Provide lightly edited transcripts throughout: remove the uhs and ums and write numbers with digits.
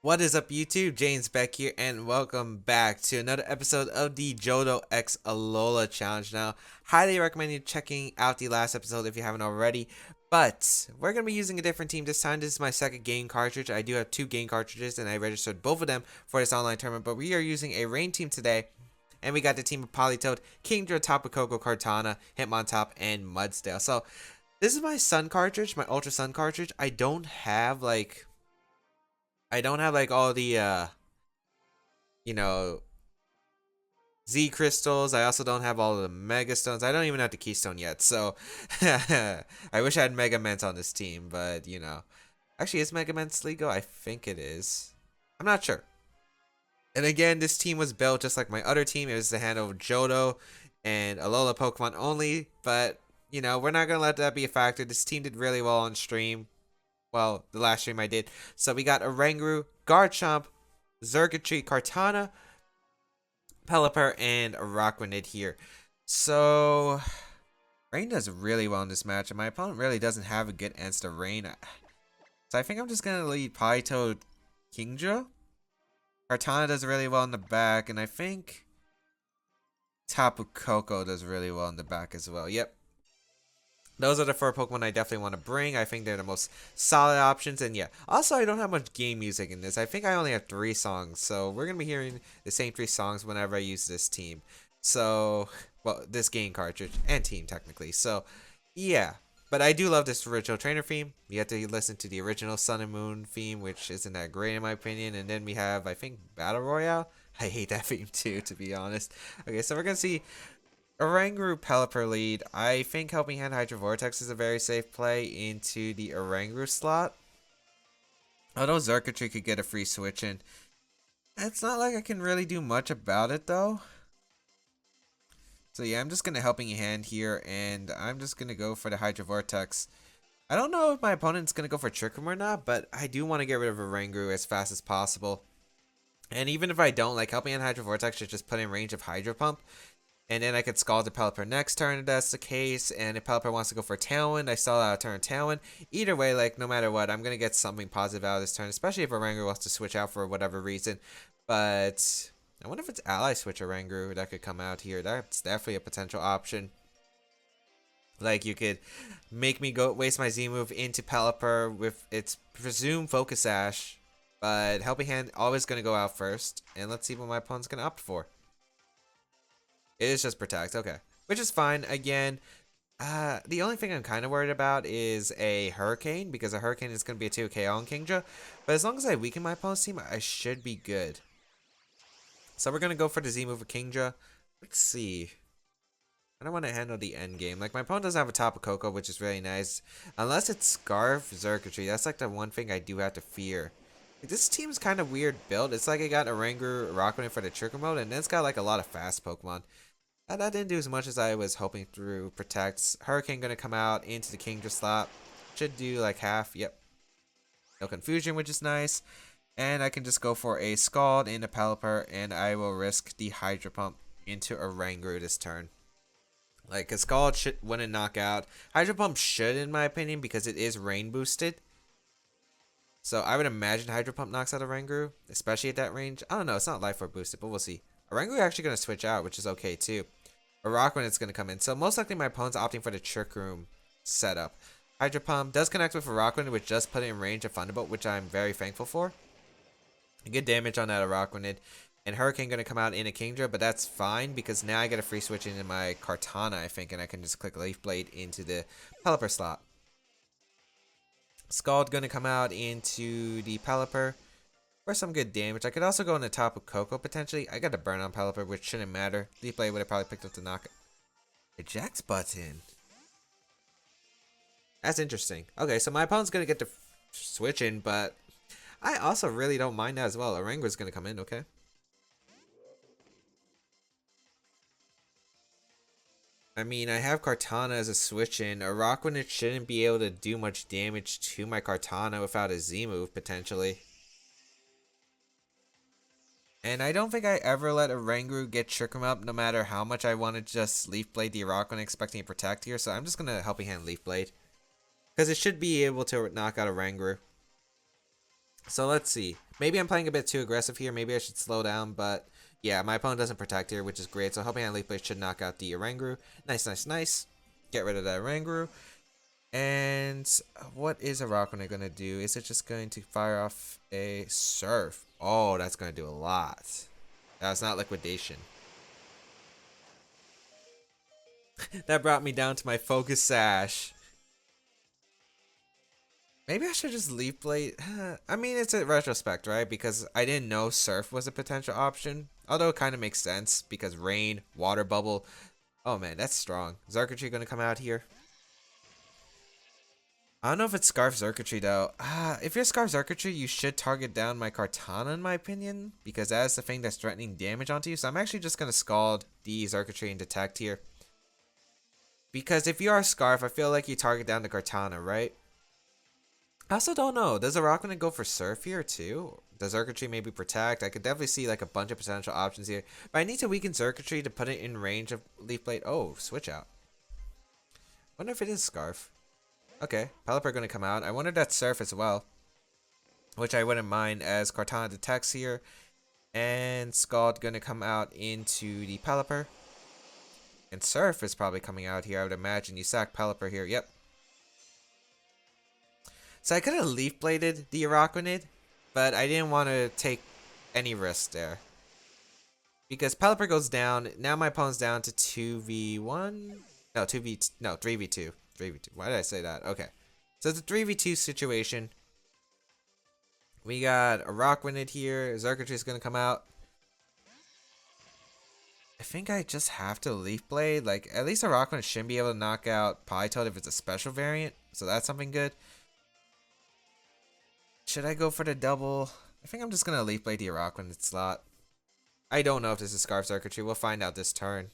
What is up, YouTube? James Baek here, and welcome back to another episode of the Johto X Alola Challenge. Now, highly recommend you checking out the last episode if you haven't already. But we're going to be using a different team this time. This is my second game cartridge. I do have two game cartridges, and I registered both of them for this online tournament. But we are using a rain team today, and we got the team of Politoed, Kingdra, Tapu Koko, Kartana, Hitmontop, and Mudsdale. So, this is my Sun cartridge, my Ultra Sun cartridge. I don't have all the you know, Z crystals. I also don't have all of the Mega Stones. I don't even have the Keystone yet. So I wish I had Mega Ments on this team, but actually, is Mega Ments legal? I think it is. I'm not sure. And again, this team was built just like my other team. It was to handle Johto and Alola Pokemon only, but we're not gonna let that be a factor. This team did really well on stream. Well, the last stream I did. So we got Oranguru, Garchomp, Xurkitree, Kartana, Pelipper, and Araquanid here. So Rain does really well in this match, and my opponent really doesn't have a good answer to Rain. So I think I'm just gonna lead Politoed Kingdra. Kartana does really well in the back, and I think Tapu Koko does really well in the back as well. Yep. Those are the four Pokemon I definitely want to bring. I think they're the most solid options. And yeah, also I don't have much game music in this. I think I only have 3 songs. So we're going to be hearing the same 3 songs whenever I use this team. So, well, this game cartridge and team technically. So, yeah. But I do love this original trainer theme. You have to listen to the original Sun and Moon theme, which isn't that great in my opinion. And then we have, I think, Battle Royale. I hate that theme too, to be honest. Okay, so we're going to see Oranguru Pelipper lead. I think Helping Hand Hydro Vortex is a very safe play into the Oranguru slot. Although Xurkitree could get a free switch in. It's not like I can really do much about it though. So yeah, I'm just going to Helping Hand here, and I'm just going to go for the Hydro Vortex. I don't know if my opponent's going to go for Trick Room or not, but I do want to get rid of Oranguru as fast as possible. And even if I don't, like, Helping Hand Hydro Vortex should just put in range of Hydro Pump. And then I could Scald the Pelipper next turn if that's the case. And if Pelipper wants to go for Tailwind, I still out a turn Tailwind. Either way, like, no matter what, I'm going to get something positive out of this turn. Especially if Oranguru wants to switch out for whatever reason. But I wonder if it's Ally Switch Oranguru that could come out here. That's definitely a potential option. Like, you could make me go waste my Z move into Pelipper with its presumed Focus Sash. But Helping Hand always going to go out first. And let's see what my opponent's going to opt for. It is just Protect, okay. Which is fine. Again, the only thing I'm kind of worried about is a Hurricane, because a Hurricane is going to be a 2KO on Kingdra. But as long as I weaken my opponent's team, I should be good. So we're going to go for the Z move of Kingdra. Let's see. I don't want to handle the end game. Like, my opponent doesn't have a Tapu Koko, which is really nice. Unless it's Scarf Xurkitree. That's like the one thing I do have to fear. This team's kind of weird build. It's like I got Oranguru, Araquanid for the Trigger mode, and then it's got like a lot of fast Pokemon. That didn't do as much as I was hoping through Protects. Hurricane gonna come out into the Kingdra slot. Should do like half. Yep. No confusion, which is nice. And I can just go for a Scald into Pelipper, and I will risk the Hydro Pump into Oranguru this turn. Like, a Scald wouldn't knock out. Hydro Pump should, in my opinion, because it is rain boosted. So I would imagine Hydro Pump knocks out Oranguru, especially at that range. I don't know, it's not Life Orb boosted, but we'll see. Oranguru actually going to switch out, which is okay too. Araquanid's going to come in. So most likely my opponent's opting for the Trick Room setup. Hydro Pump does connect with Araquanid, which does put it in range of Thunderbolt, which I'm very thankful for. Good damage on that Araquanid. And Hurricane going to come out in a Kingdra, but that's fine because now I get a free switch into my Kartana, I think, and I can just click Leaf Blade into the Pelipper slot. Scald going to come out into the Pelipper for some good damage. I could also go on the top of Koko potentially. I got a burn on Pelipper, which shouldn't matter. Leaf Blade would have probably picked up the knock. Ejects button. That's interesting. Okay, so my opponent's going to get to switch in, but I also really don't mind that as well. Oranguru's going to come in, okay? I mean, I have Kartana as a switch in. Araquanid shouldn't be able to do much damage to my Kartana without a Z move, potentially. And I don't think I ever let Oranguru get Trick Room up, no matter how much I want to just Leaf Blade the Araquanid expecting a Protect here. So I'm just going to Helping Hand Leaf Blade. Because it should be able to knock out Oranguru. So let's see. Maybe I'm playing a bit too aggressive here. Maybe I should slow down, but yeah, my opponent doesn't protect here, which is great. So hoping on Leaf Blade should knock out the Oranguru. Nice, nice, nice. Get rid of that Oranguru. And what is a Rockrunners going to do? Is it just going to fire off a Surf? Oh, that's going to do a lot. That's not Liquidation. That brought me down to my Focus Sash. Maybe I should just Leaf Blade. I mean, it's a retrospect, right? Because I didn't know Surf was a potential option. Although it kind of makes sense because Rain, Water Bubble. Oh man, that's strong. Xurkitree going to come out here. I don't know if it's Scarf Xurkitree though. If you're Scarf Xurkitree, you should target down my Kartana in my opinion. Because that's the thing that's threatening damage onto you. So I'm actually just going to Scald the Xurkitree and Detect here. Because if you are Scarf, I feel like you target down the Kartana, right? I also don't know. Does a Rockrunners go for Surf here too? Does Xurkitree maybe Protect? I could definitely see like a bunch of potential options here. But I need to weaken Xurkitree to put it in range of Leaf Blade. Oh, switch out. Wonder if it is Scarf. Okay, Pelipper going to come out. I wonder if that's Surf as well. Which I wouldn't mind as Kartana detects here. And Scald going to come out into the Pelipper. And Surf is probably coming out here. I would imagine you sack Pelipper here. Yep. So I could have Leaf Bladed the Rockrunners, but I didn't want to take any risk there. Because Pelipper goes down. Now my opponent's down to 2v1. No, 3v2. 3v2. Why did I say that? Okay. So it's a 3v2 situation. We got a Rockrunners here. Xurkitree is going to come out. I think I just have to Leaf Blade. Like, at least a Rockrunners shouldn't be able to knock out Politoed if it's a special variant. So that's something good. Should I go for the double? I think I'm just going to Leaf Blade the Rockrunners slot. I don't know if this is Scarf Xurkitree. We'll find out this turn.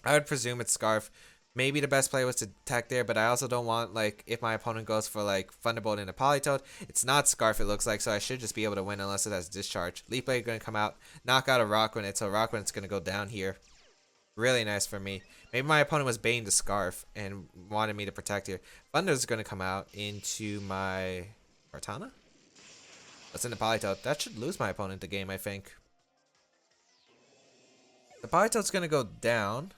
I would presume it's Scarf. Maybe the best play was to attack there, but I also don't want, like, if my opponent goes for, like, Thunderbolt and a Politoed. It's not Scarf, it looks like, so I should just be able to win unless it has Discharge. Leaf Blade going to come out, knock out a Rockrunners, so Rockrunners going to go down here. Really nice for me. Maybe my opponent was baiting the Scarf and wanted me to protect here. Thunder's going to come out into my Kartana? That's in the Politoed. That should lose my opponent the game, I think. The Politoed's going to go down.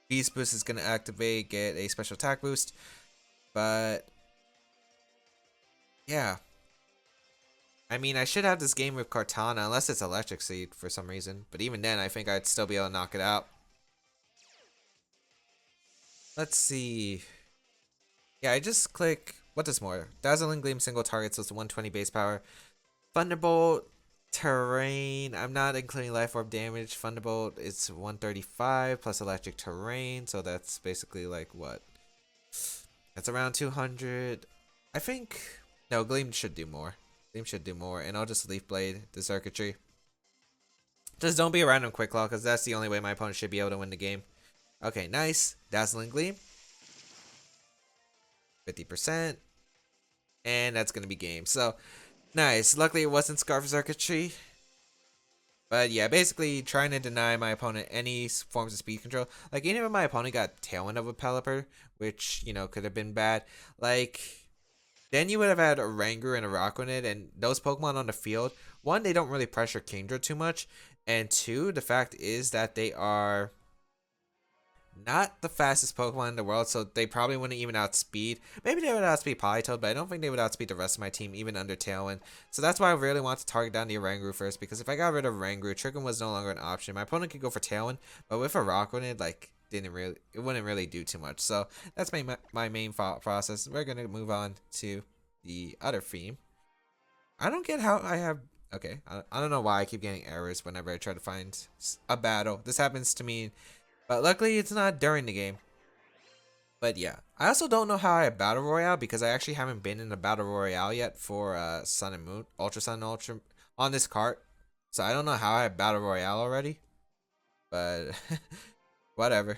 Beast Boost is going to activate, get a special attack boost. But, yeah. I mean, I should have this game with Kartana, unless it's Electric Seed for some reason. But even then, I think I'd still be able to knock it out. Let's see. Yeah, I just click, what does more? Dazzling Gleam single target, so it's 120 base power. Thunderbolt. Terrain, I'm not including life orb damage. Thunderbolt, it's 135 plus electric terrain, so that's basically like what? That's around 200. I think no, Gleam should do more. Gleam should do more, and I'll just Leaf Blade the Xurkitree. Just don't be a random Quick Claw, because that's the only way my opponent should be able to win the game. Okay, nice. Dazzling Gleam. 50%. And that's gonna be game. So nice. Luckily, it wasn't Scarf Xurkitree. But yeah, basically trying to deny my opponent any forms of speed control. Like, even if my opponent got Tailwind of a Pelipper, which, you know, could have been bad. Like, then you would have had a Oranguru and a Rockrunners, and those Pokemon on the field, one, they don't really pressure Kingdra too much. And two, the fact is that they are not the fastest Pokemon in the world, so they probably wouldn't even outspeed. Maybe they would outspeed Politoed, but I don't think they would outspeed the rest of my team, even under Tailwind. So that's why I really want to target down the Oranguru first, because if I got rid of Oranguru, Trick Room was no longer an option. My opponent could go for Tailwind, but with a Rockrunners, like, it wouldn't really do too much. So that's my main thought process. We're gonna move on to the other theme. I don't get how I have. Okay, I don't know why I keep getting errors whenever I try to find a battle. This happens to me. But luckily, it's not during the game. But yeah. I also don't know how I Battle Royale, because I actually haven't been in a Battle Royale yet for Sun and Moon. Ultra Sun and Ultra on this cart. So I don't know how I Battle Royale already. But whatever.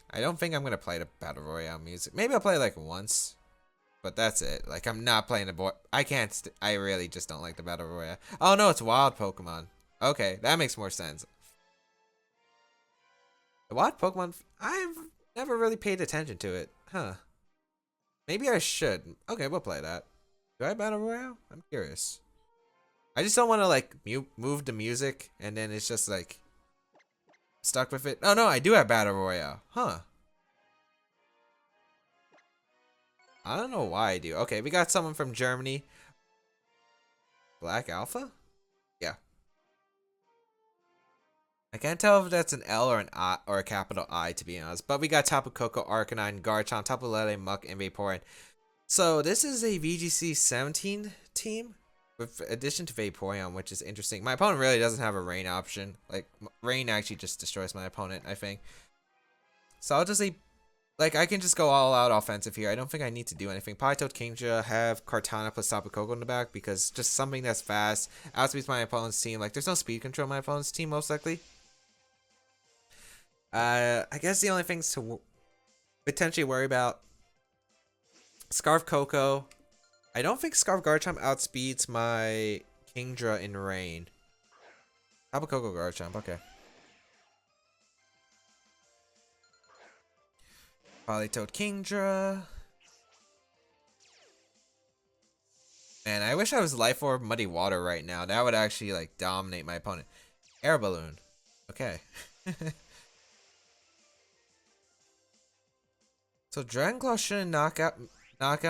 I don't think I'm going to play the Battle Royale music. Maybe I'll play like once. But that's it. Like, I'm not playing the board. I can't. I really just don't like the Battle Royale. Oh no, it's wild Pokemon. Okay, that makes more sense. The wild Pokemon, I've never really paid attention to it. Huh. Maybe I should. Okay, we'll play that. Do I Battle Royale? I'm curious. I just don't want to like move the music and then it's just like stuck with it. Oh no, I do have Battle Royale. Huh. I don't know why I do. Okay, we got someone from Germany. Black Alpha? Yeah. I can't tell if that's an L or an I or a capital I to be honest. But we got Tapu Koko, Arcanine, Garchomp, Tapu Lele, Muck, and Vaporeon. So this is a VGC 17 team with addition to Vaporeon, which is interesting. My opponent really doesn't have a rain option. Like rain actually just destroys my opponent, I think. So I'll just say, like, I can just go all out offensive here. I don't think I need to do anything. Politoed, Kingdra, have Kartana plus Tapu Koko in the back because just something that's fast outspeeds my opponent's team. Like there's no speed control in my opponent's team most likely. I guess the only things to potentially worry about, Scarf Coco. I don't think Scarf Garchomp outspeeds my Kingdra in rain. Tapu Koko Garchomp, okay. Politoed Kingdra. Man, I wish I was Life Orb Muddy Water right now. That would actually like dominate my opponent. Air Balloon. Okay. So Dragon Claw shouldn't knock out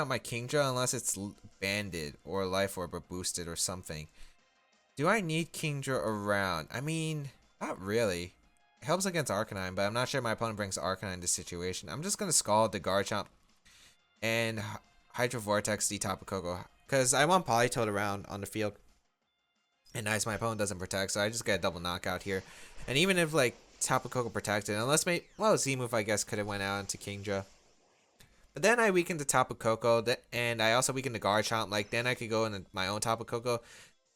my Kingdra unless it's banded or Life Orb or boosted or something. Do I need Kingdra around? I mean, not really. It helps against Arcanine, but I'm not sure my opponent brings Arcanine in this situation. I'm just gonna Scald the Garchomp and Hydro Vortex the Tapu Koko because I want Politoed around on the field. And nice, my opponent doesn't protect, so I just get a double knockout here. And even if like Tapu Koko protected, unless Z move I guess could have went out into Kingdra. But then I weakened the Tapu Koko, and I also weakened the Garchomp. Like, then I could go into my own Tapu Koko,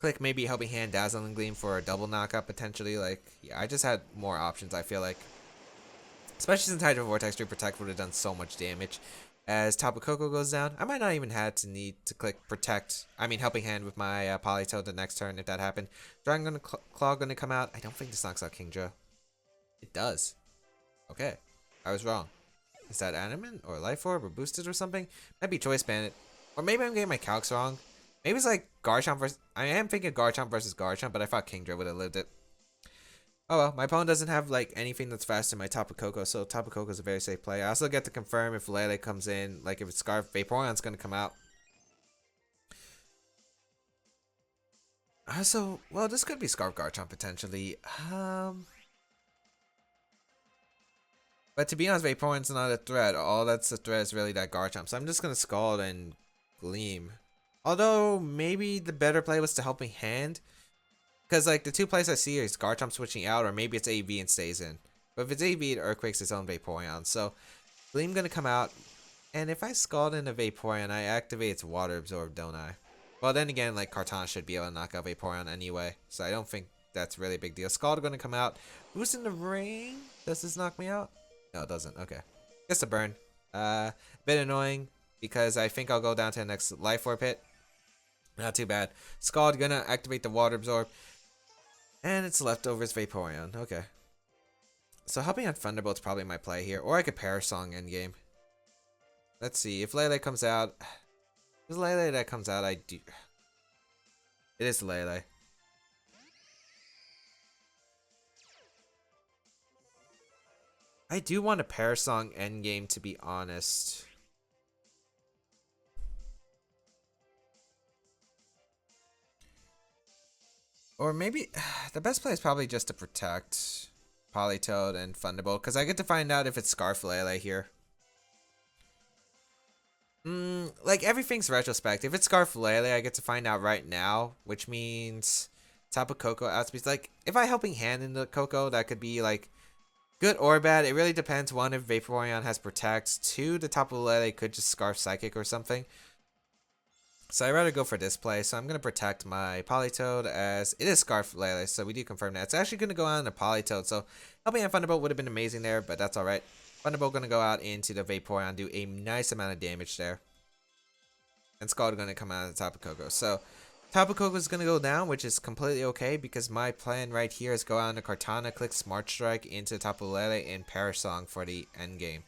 click maybe Helping Hand, Dazzling Gleam for a double knockout potentially. Like, yeah, I just had more options, I feel like. Especially since Hydro Vortex 3 Protect would have done so much damage. As Tapu Koko goes down, I might not even have to need to click Protect. I mean, Helping Hand with my Politoed the next turn if that happened. Dragon Claw gonna come out. I don't think this knocks out Kingdra. It does. Okay, I was wrong. Is that Animate or Life Orb or Boosted or something? Might be Choice Bandit. Or maybe I'm getting my calcs wrong. Maybe it's like Garchomp versus... I am thinking Garchomp versus Garchomp, but I thought Kingdra would have lived it. Oh well, my opponent doesn't have like anything that's faster than my Tapu Koko, so Tapu Koko is a very safe play. I also get to confirm if Lele comes in, like if it's Scarf, Vaporeon's going to come out. So, well, this could be Scarf Garchomp potentially. But to be honest, Vaporeon's not a threat. All that's a threat is really that Garchomp. So I'm just going to Scald and Gleam. Although, maybe the better play was to Helping Hand. Because, like, the two plays I see is Garchomp switching out, or maybe it's AV and stays in. But if it's AV, it Earthquakes its own Vaporeon. So, Gleam going to come out. And if I Scald in a Vaporeon, I activate its Water Absorb, don't I? Well, then again, like, Kartana should be able to knock out Vaporeon anyway. So I don't think that's really a big deal. Scald going to come out. Boost in the Rain? Does this knock me out? No, it doesn't. Okay. Gets a burn. Bit annoying because I think I'll go down to the next Life Orb hit. Not too bad. Scald gonna activate the Water Absorb. And it's leftovers Vaporeon. Okay. So Helping Hand Thunderbolt's probably my play here. Or I could Parasong endgame. Let's see. If Lele comes out. If it's Lele that comes out, I do. It is Lele. I do want a Parasong endgame, to be honest. Or maybe the best play is probably just to protect Politoed and Thunderbolt, because I get to find out if it's Scarf Lele here. Like everything's retrospect. If it's Scarf Lele, I get to find out right now, which means Tapu Koko outspeeds. Like if I Helping Hand in the Koko, that could be like good or bad. It really depends. One, if Vaporeon has Protect. Two, the Tapu Lele could just Scarf Psychic or something. So I'd rather go for this play. So I'm going to protect my Politoed as it is Scarf Lele. So we do confirm that. It's actually going to go out on the Politoed. So Helping Hand Thunderbolt would have been amazing there, but that's alright. Thunderbolt going to go out into the Vaporeon, do a nice amount of damage there. And Scald going to come out of the Tapu Koko. So Tapu Koko is going to go down, which is completely okay because my plan right here is go out into Kartana, click Smart Strike into Tapu Lele and Parasong for the end game.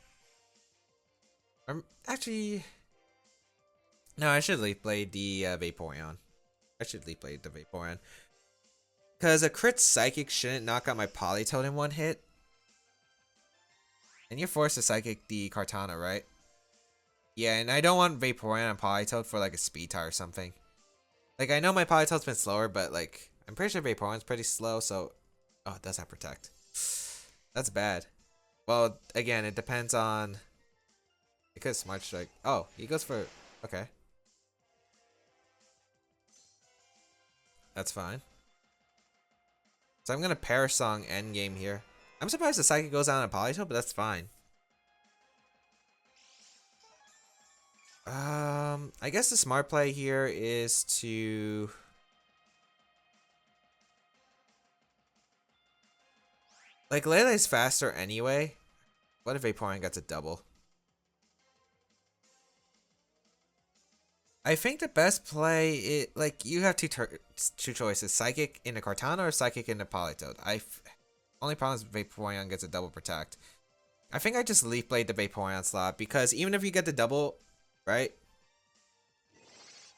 Actually, no, I should have played the Vaporeon. I should Leaf Blade the Vaporeon. Because a crit Psychic shouldn't knock out my Politoed in one hit. And you're forced to Psychic the Kartana, right? Yeah, and I don't want Vaporeon and Politoed for like a speed tie or something. Like, I know my Politoed's been slower, but like, I'm pretty sure Vaporeon's pretty slow, so... Oh, it does have Protect. That's bad. Well, again, it depends on... Because Smart Strike... Oh, he goes for... Okay. That's fine. So I'm gonna Perish Song endgame here. I'm surprised the Psychic goes down on Politoed, but that's fine. I guess the smart play here is to... Like, Lele's faster anyway. What if Vaporeon gets a double? I think the best play is, like, you have two choices. Psychic in a Kartana or Psychic in a Politoed. Only problem is Vaporeon gets a double protect. I think I just Leaf Blade the Vaporeon slot because even if you get the double, right?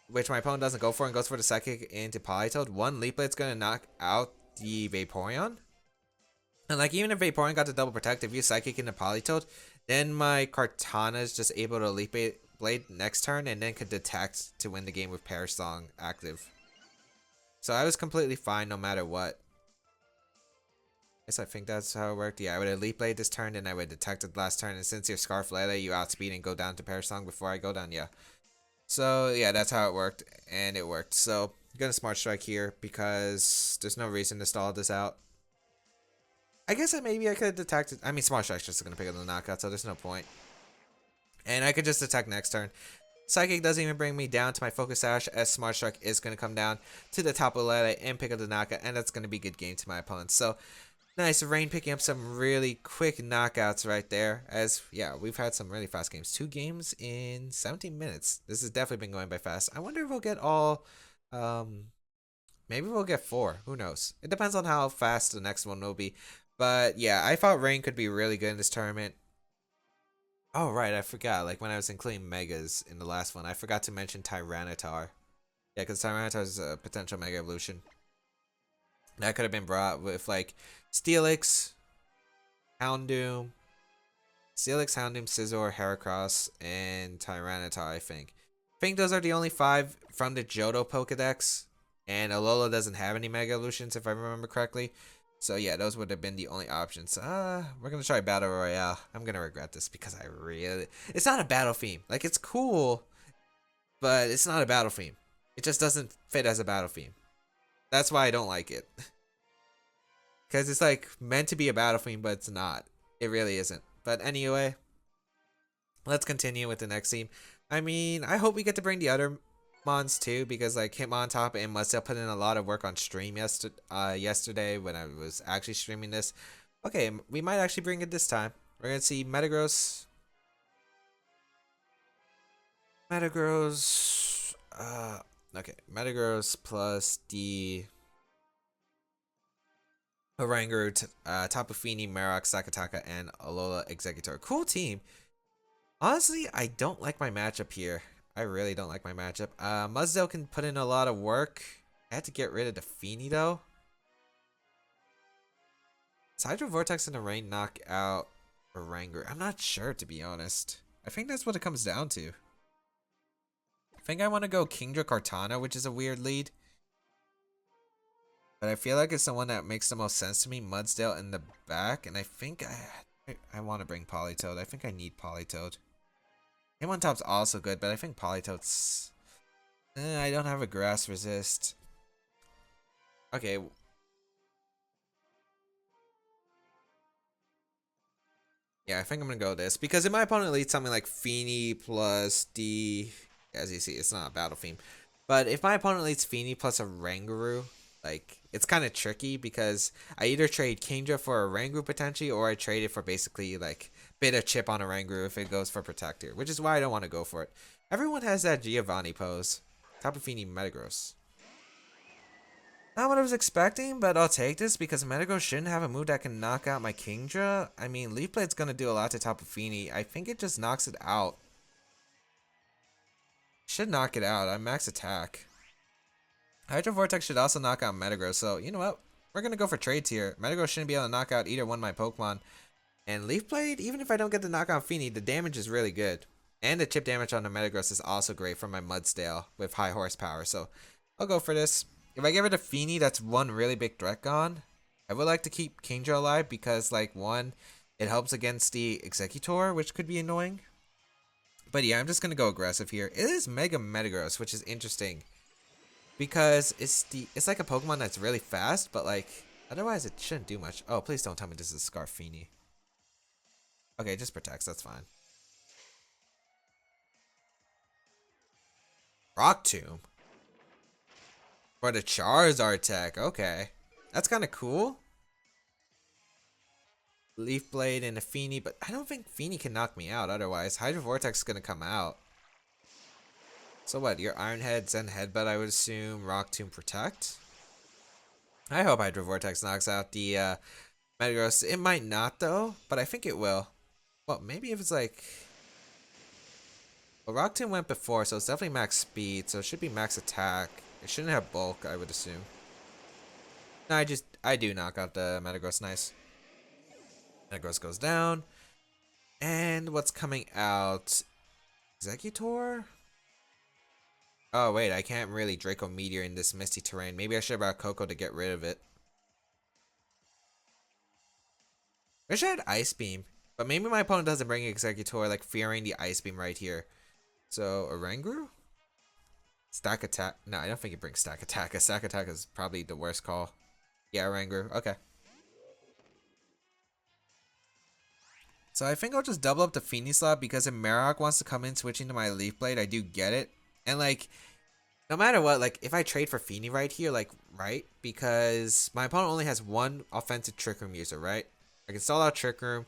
Which my opponent doesn't go for and goes for the Psychic into Politoed, one Leaf Blade's gonna knock out the Vaporeon. And like even if Vaporeon got the double protect, if you Psychic into Politoed, then my Kartana is just able to Leaf Blade next turn and then could detect to win the game with Perish Song active. So I was completely fine no matter what. Yes, I think that's how it worked. Yeah, I would have Leaf Blade this turn, and I would have detected last turn. And since you're Scarf Lele, you outspeed and go down to Perish Song before I go down. Yeah. So yeah, that's how it worked, and it worked. So I'm gonna Smart Strike here because there's no reason to stall this out. I guess maybe I could have detected. I mean, Smart Strike's just gonna pick up the knockout, so there's no point. And I could just attack next turn. Psychic doesn't even bring me down to my Focus Sash, as Smart Strike is going to come down to the top of the Lele and pick up the knockout, and that's going to be a good game to my opponents. So, nice, Rain picking up some really quick knockouts right there, as, yeah, we've had some really fast games. 2 games in 17 minutes. This has definitely been going by fast. I wonder if we'll get all, maybe we'll get 4. Who knows? It depends on how fast the next one will be. But, yeah, I thought Rain could be really good in this tournament. Oh, right, I forgot. Like, when I was including Megas in the last one, I forgot to mention Tyranitar. Yeah, because Tyranitar is a potential Mega Evolution. That could have been brought with, like, Steelix, Houndoom, Scizor, Heracross, and Tyranitar, I think. I think those are the only 5 from the Johto Pokédex. And Alola doesn't have any Mega Evolutions, if I remember correctly. So yeah, those would have been the only options. We're gonna try Battle Royale. I'm gonna regret this because it's not a battle theme. Like, it's cool, but it's not a battle theme. It just doesn't fit as a battle theme. That's why I don't like it. Because it's like meant to be a battle theme, but it's not. It really isn't. But anyway, let's continue with the next theme. I mean, I hope we get to bring the other Mons too, because like Hitmontop and Mudsdale put in a lot of work on stream yesterday when I was actually streaming this. Okay, we might actually bring it this time. We're gonna see Metagross. Okay, Metagross plus the Oranguru, Tapu Fini, Marok, Sakataka, and Alola Executor. Cool team. Honestly, I don't like my matchup here. I really don't like my matchup. Mudsdale can put in a lot of work. I had to get rid of the Fini though. Does Hydro Vortex and the Rain knock out Oranguru? I'm not sure, to be honest. I think that's what it comes down to. I think I want to go Kingdra Kartana, which is a weird lead. But I feel like it's the one that makes the most sense to me. Mudsdale in the back. And I think I want to bring Politoed. I think I need Politoed. Hitmontop's also good, but I think Politoed's... I don't have a Grass Resist. Okay. Yeah, I think I'm going to go with this. Because if my opponent leads something like Fini plus the... As you see, it's not a battle theme. But if my opponent leads Fini plus a Oranguru, like, it's kind of tricky because I either trade Kingdra for a Oranguru potentially, or I trade it for basically, like, bit of chip on a Oranguru if it goes for Protector, which is why I don't want to go for it. Everyone has that Giovanni pose. Tapu Fini Metagross. Not what I was expecting, but I'll take this because Metagross shouldn't have a move that can knock out my Kingdra. I mean, Leaf Blade's going to do a lot to Tapu Fini. I think it just knocks it out. Should knock it out. I'm max attack. Hydro Vortex should also knock out Metagross, so you know what? We're gonna go for trades here. Metagross shouldn't be able to knock out either one of my Pokemon. And Leaf Blade, even if I don't get the knock on Feeny, the damage is really good. And the chip damage on the Metagross is also great from my Mudsdale with high horsepower, so I'll go for this. If I get rid of Feeny, that's one really big threat gone. I would like to keep Kingdra alive because, like, one, it helps against the Executor, which could be annoying. But yeah, I'm just gonna go aggressive here. It is Mega Metagross, which is interesting because it's like a Pokemon that's really fast, but like otherwise it shouldn't do much. Oh, please don't tell me this is Scarfini. Okay, it just protects. That's fine. Rock Tomb for the Charizard tech. Okay, that's kind of cool. Leaf Blade and a Feeny, but I don't think Feeny can knock me out otherwise. Hydro Vortex is gonna come out. So what? Your Iron Head, Zen Headbutt, I would assume. Rock Tomb Protect. I hope Hydro Vortex knocks out the Metagross. It might not though, but I think it will. Well, maybe if it's like. Well, Rock Tomb went before, so it's definitely max speed, so it should be max attack. It shouldn't have bulk, I would assume. No, I do knock out the Metagross. Nice. Metagross goes down. And what's coming out? Executor? Oh, wait, I can't really Draco Meteor in this misty terrain. Maybe I should have brought Coco to get rid of it. Wish I had Ice Beam. But maybe my opponent doesn't bring Executor, like fearing the Ice Beam right here. So, Oranguru? Stack Attack. No, I don't think it brings Stack Attack. A Stack Attack is probably the worst call. Yeah, Oranguru. Okay. So I think I'll just double up the Feeny slot because if Marowak wants to come in switching to my Leaf Blade, I do get it. And like, no matter what, like if I trade for Feeny right here, like, right? Because my opponent only has one offensive Trick Room user, right? I can stall out Trick Room.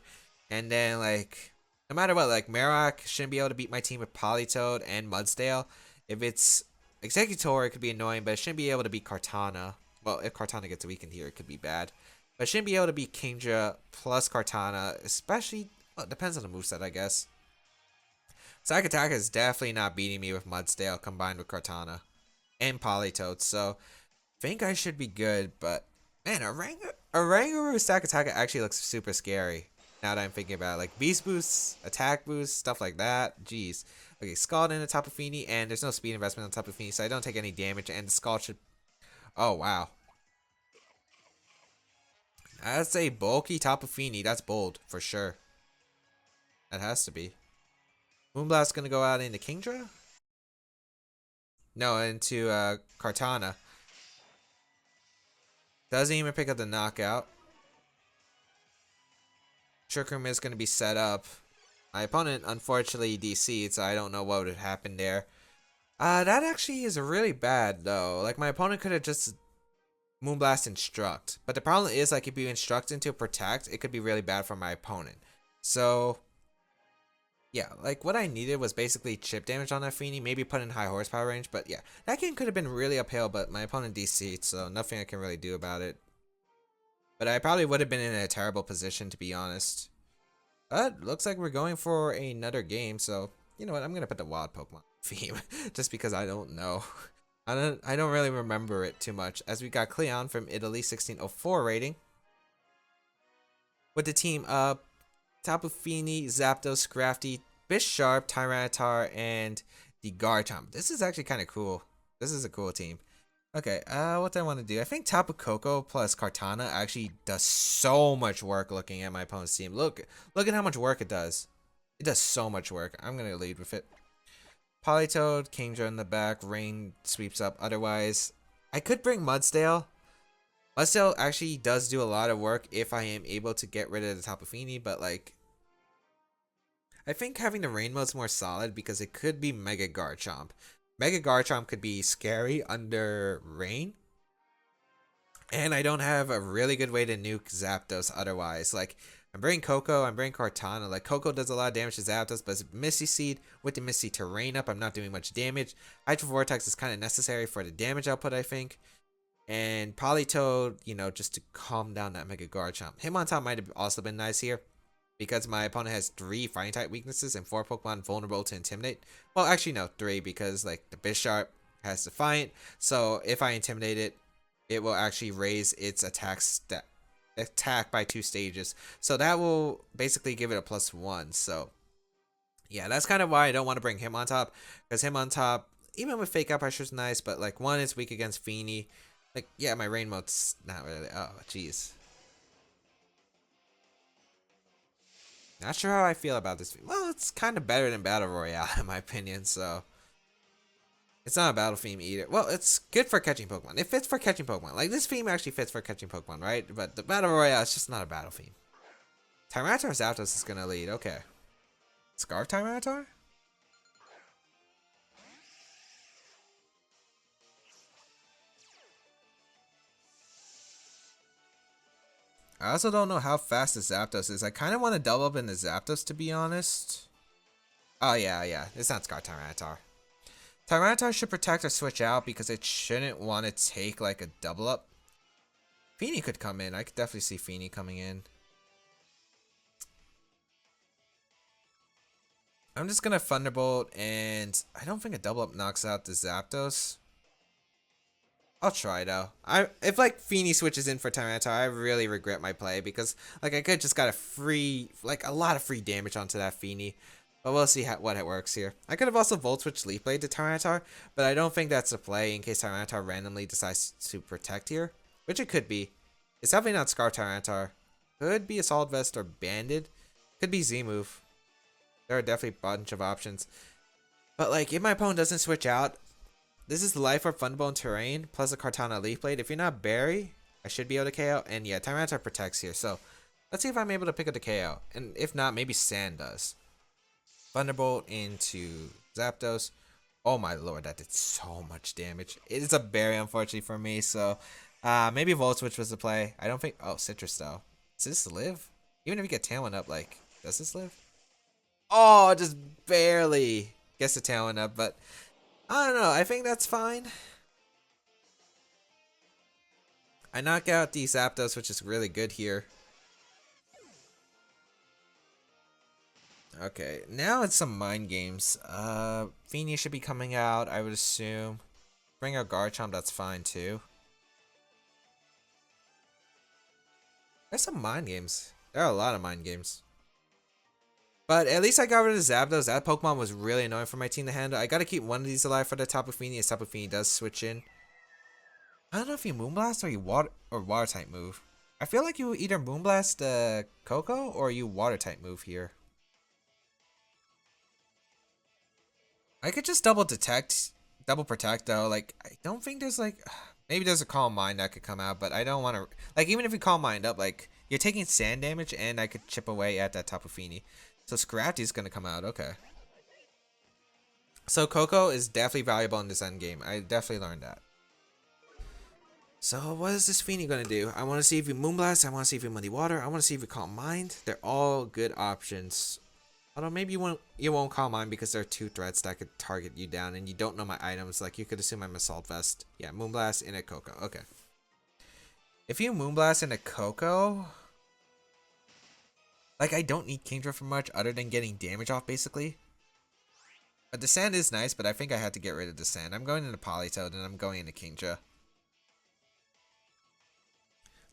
And then like, no matter what, like Marowak shouldn't be able to beat my team with Politoed and Mudsdale. If it's Executor, it could be annoying, but it shouldn't be able to beat Kartana. Well, if Kartana gets weakened here, it could be bad. But it shouldn't be able to beat Kingdra plus Kartana, especially. Well, it depends on the moveset, I guess. Psych Attack is definitely not beating me with Mudsdale combined with Kartana and Politoed, so I think I should be good. But man, Oranguru Psych Attack actually looks super scary now that I'm thinking about it. Like Beast Boost, Attack Boost, stuff like that. Jeez. Okay, Scald in the top of Feeny, and there's no speed investment on top of Feeny, so I don't take any damage, and the Scald should. Oh, wow. That's a bulky Tapu Fini. That's bold, for sure. That has to be. Moonblast's gonna go out into Kingdra? No, into Kartana. Doesn't even pick up the knockout. Trick Room is gonna be set up. My opponent unfortunately DC'd, so I don't know what would happen there. That actually is really bad though. Like my opponent could have just Moonblast Instruct. But the problem is, like, if you instruct into Protect, it could be really bad for my opponent. So, yeah, like, what I needed was basically chip damage on that Feeny, maybe put in high horsepower range, but yeah, that game could have been really uphill, but my opponent DC'd, so nothing I can really do about it. But I probably would have been in a terrible position, to be honest. But, looks like we're going for another game, so, you know what, I'm gonna put the wild Pokemon theme, just because I don't know. I don't really remember it too much, as we got Cleon from Italy, 1604 rating. With the team up, Tapu Fini, Zapdos, Scrafty, Bisharp, Tyranitar, and the Garchomp. This is actually kind of cool. This is a cool team. Okay, what do I want to do? I think Tapu Koko plus Kartana actually does so much work looking at my opponent's team. Look at how much work it does. It does so much work. I'm going to lead with it. Politoed, Kingdra in the back, Rain sweeps up. Otherwise, I could bring Mudsdale. Mudsdale actually does do a lot of work if I am able to get rid of the Tapu Fini, but like, I think having the Rain mode's more solid because it could be Mega Garchomp. Mega Garchomp could be scary under Rain. And I don't have a really good way to nuke Zapdos otherwise. Like, I'm bringing Coco, I'm bringing Kartana. Like, Coco does a lot of damage to Zapdos, but Misty Seed with the Misty Terrain up, I'm not doing much damage. Hydro Vortex is kind of necessary for the damage output, I think. And Politoed, you know, just to calm down that Mega Garchomp. Hitmontop might have also been nice here, because my opponent has 3 Fighting type weaknesses and 4 Pokemon vulnerable to Intimidate. Well, actually, no, 3, because, like, the Bisharp, has Defiant. So if I intimidate it, it will actually raise its attack by 2 stages. So that will basically give it a +1. So yeah, that's kind of why I don't want to bring him on top. Because him on top, even with Fake Out Pressure is nice, but like 1 is weak against Feeny. Like, yeah, my rain mode's not really. Oh, jeez. Not sure how I feel about this. Well, it's kind of better than Battle Royale, in my opinion, so. It's not a battle theme either. Well, it's good for catching Pokemon. It fits for catching Pokemon. Like, this theme actually fits for catching Pokemon, right? But the Battle Royale is just not a battle theme. Tyranitar Zapdos is going to lead. Okay. Scarf Tyranitar? I also don't know how fast the Zapdos is. I kind of want to double up in the Zapdos, to be honest. Oh, yeah. It's not Scarf Tyranitar. Tyranitar should protect or switch out because it shouldn't want to take like a double up. Feeny could come in. I could definitely see Feeny coming in. I'm just gonna Thunderbolt, and I don't think a double up knocks out the Zapdos. I'll try though. If like Feeny switches in for Tyranitar, I really regret my play because like I could just got a lot of free damage onto that Feeny. But we'll see what it works here. I could have also Volt Switch Leaf Blade to Tyranitar, but I don't think that's a play in case Tyranitar randomly decides to protect here, which it could be. It's definitely not Scarf Tyranitar. Could be Assault Vest or Banded. Could be Z-Move. There are definitely a bunch of options. But like, if my opponent doesn't switch out, this is Life Orb, Thunderbolt, Terrain, plus a Kartana Leaf Blade. If you're not Barry, I should be able to KO. And yeah, Tyranitar protects here. So let's see if I'm able to pick up the KO. And if not, maybe Sand does. Thunderbolt into Zapdos. Oh my lord, that did so much damage. It is a berry, unfortunately, for me. So maybe Volt Switch was the play. I don't think. Oh, Citrus though. Does this live? Even if you get Tailwind up, like, does this live? Oh, just barely gets the Tailwind up, but I don't know. I think that's fine. I knock out the Zapdos, which is really good here. Okay, now it's some mind games. Feeny should be coming out, I would assume. Bring out Garchomp, that's fine too. There's some mind games. There are a lot of mind games. But at least I got rid of Zapdos. That Pokemon was really annoying for my team to handle. I gotta keep one of these alive for the Tapu Fini if Tapu Fini does switch in. I don't know if you Moonblast or you water type move. I feel like you either Moonblast Coco or you water type move here. I could just double protect though. Like, I don't think there's like, maybe there's a Calm Mind that could come out, but I don't want to, like, even if you Calm Mind up, like, you're taking sand damage and I could chip away at that Tapu Fini. So Scrafty's gonna come out, okay. So Coco is definitely valuable in this end game. I definitely learned that. So what is this Feeny gonna do? I want to see if you Moonblast. I want to see if you Muddy Water. I want to see if you Calm Mind. They're all good options. Although maybe you won't Calm Mind because there are 2 threats that could target you down, and you don't know my items. Like, you could assume I'm Assault Vest. Yeah, Moonblast in a Coco. Okay. If you Moonblast in a Coco, like, I don't need Kingdra for much other than getting damage off, basically. The Sand is nice, but I think I have to get rid of the Sand. I'm going into Politoed, and I'm going into Kingdra.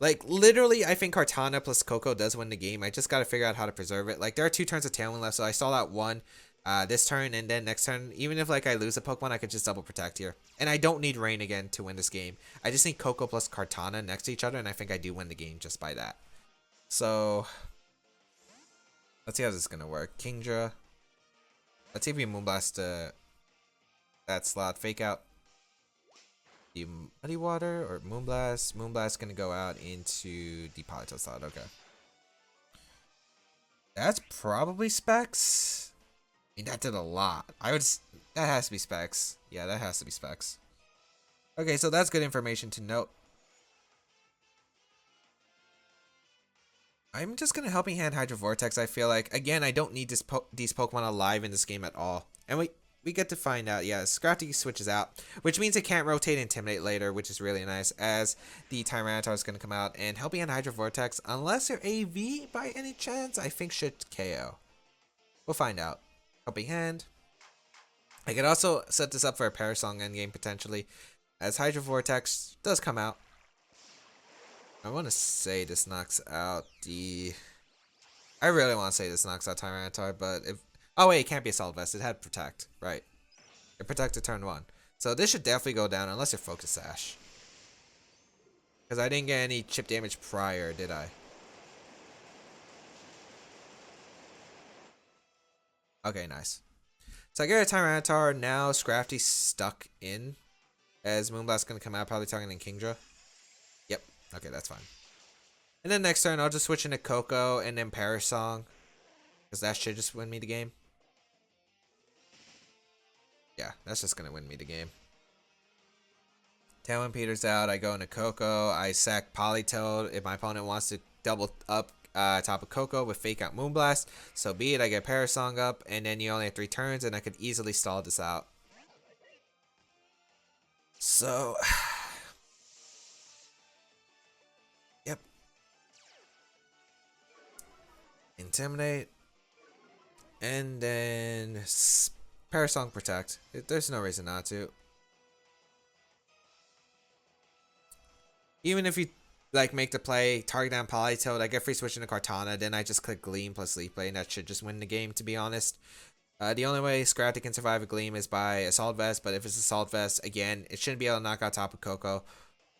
Like, literally, I think Kartana plus Coco does win the game. I just gotta figure out how to preserve it. Like, there are 2 turns of Tailwind left, so I saw that one this turn, and then next turn, even if, like, I lose a Pokemon, I could just double protect here. And I don't need Rain again to win this game. I just need Coco plus Kartana next to each other, and I think I do win the game just by that. So, let's see how this is gonna work. Kingdra. Let's see if we Moonblast that slot. Fake Out. The Muddy Water or Moonblast. Moonblast gonna go out into the Politoed slot. Okay. That's probably Specs. I mean, that did a lot. That has to be Specs. Yeah, that has to be Specs. Okay, so that's good information to note. I'm just gonna Helping Hand Hydro Vortex. I feel like, again, I don't need these Pokemon alive in this game at all. And we get to find out, yeah, Scrafty switches out, which means it can't rotate and Intimidate later, which is really nice, as the Tyranitar is going to come out, and Helping Hand Hydro Vortex, unless you're AV by any chance, I think should KO. We'll find out. Helping Hand. I could also set this up for a Parasong endgame potentially, as Hydro Vortex does come out. I want to say this knocks out the... I really want to say this knocks out Tyranitar, but if... Oh wait, it can't be Assault Vest. It had Protect, right. It protected turn 1. So this should definitely go down unless you're Focus Sash. Because I didn't get any chip damage prior, did I? Okay, nice. So I get a Tyranitar. Now Scrafty's stuck in. As Moonblast's going to come out, probably targeting Kingdra. Yep. Okay, that's fine. And then next turn, I'll just switch into Coco and then Parasong. Because that should just win me the game. Yeah, that's just going to win me the game. Tailwind Peter's out. I go into Coco. I sack Politoed. If my opponent wants to double up top of Coco with Fake Out Moonblast, so be it. I get Parasong up. And then you only have 3 turns. And I could easily stall this out. So... Yep. Intimidate. And then Parasong Protect. There's no reason not to. Even if you like make the play, target down Politoed, I get free switch into Kartana, then I just click Gleam plus Leaf Blade, and that should just win the game, to be honest. The only way Scrafty can survive a Gleam is by Assault Vest, but if it's Assault Vest, again, it shouldn't be able to knock out Tapu Koko.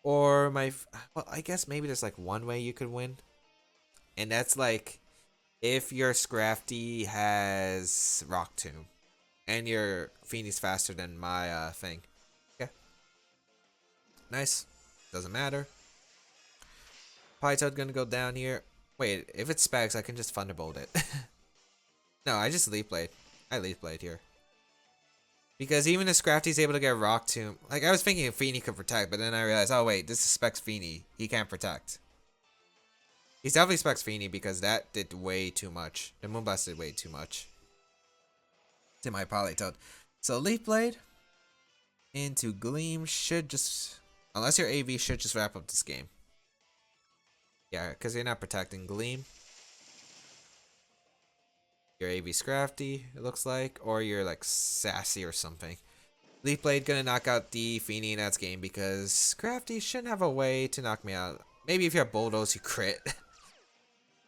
Or well, I guess maybe there's like one way you could win. And that's like, if your Scrafty has Rock Tomb, and your Feeney's faster than my thing. Yeah. Nice. Doesn't matter. Politoed gonna go down here. Wait, if it's Specs, I can just Thunderbolt it. No, I just Leaf Blade. I Leaf Blade here. Because even if Scrafty's able to get Rock Tomb, like I was thinking if Feeney could protect, but then I realized, oh wait, this is Specs Feeney. He can't protect. He's definitely Specs Feeney because that did way too much. The Moonblast did way too much to my Politoed. So Leaf Blade into Gleam should just... Unless your AV should just wrap up this game. Yeah, because you're not protecting Gleam. Your AV Scrafty, it looks like. Or you're like Sassy or something. Leaf Blade gonna knock out the Feeney in that game because Scrafty shouldn't have a way to knock me out. Maybe if you have Bulldoze, you crit.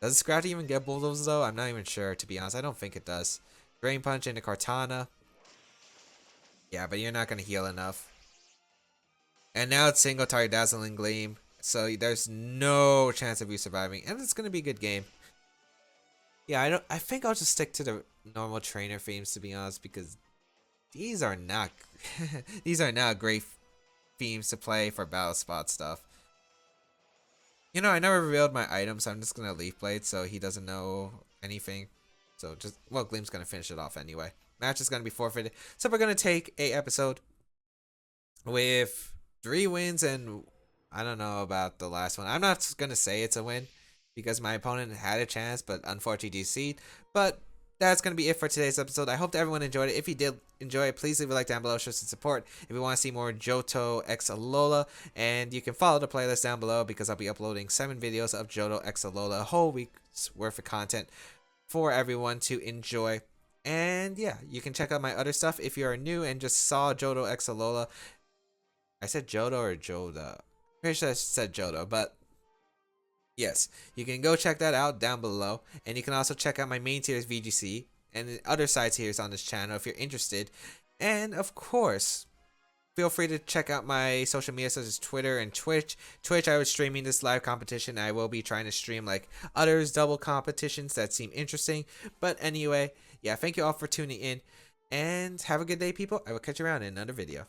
Does Scrafty even get Bulldoze though? I'm not even sure, to be honest. I don't think it does. Drain Punch into Kartana. Yeah, but you're not gonna heal enough. And now it's single target Dazzling Gleam. So there's no chance of you surviving. And it's going to be a good game. Yeah, I think I'll just stick to the normal trainer themes, to be honest. Because these are not... these are not great themes to play for battle spot stuff. You know, I never revealed my items. So I'm just going to Leaf Blade so he doesn't know anything. So just... Well, Gleam's going to finish it off anyway. Match is going to be forfeited. So we're going to take a episode with... 3 wins, and I don't know about the last one. I'm not going to say it's a win because my opponent had a chance, but unfortunately DC'd. But that's going to be it for today's episode. I hope that everyone enjoyed it. If you did enjoy it, please leave a like down below, show some support. If you want to see more Johto X Alola, and you can follow the playlist down below because I'll be uploading 7 videos of Johto X Alola, a whole week's worth of content for everyone to enjoy. And yeah, you can check out my other stuff if you are new and just saw Johto X Alola. I said Johto or Joda? Pretty sure I said Johto, but yes, you can go check that out down below. And you can also check out my main tiers VGC and other side tiers on this channel if you're interested. And of course, feel free to check out my social media such as Twitter and Twitch. Twitch, I was streaming this live competition. I will be trying to stream like others double competitions that seem interesting. But anyway, yeah, thank you all for tuning in. And have a good day, people. I will catch you around in another video.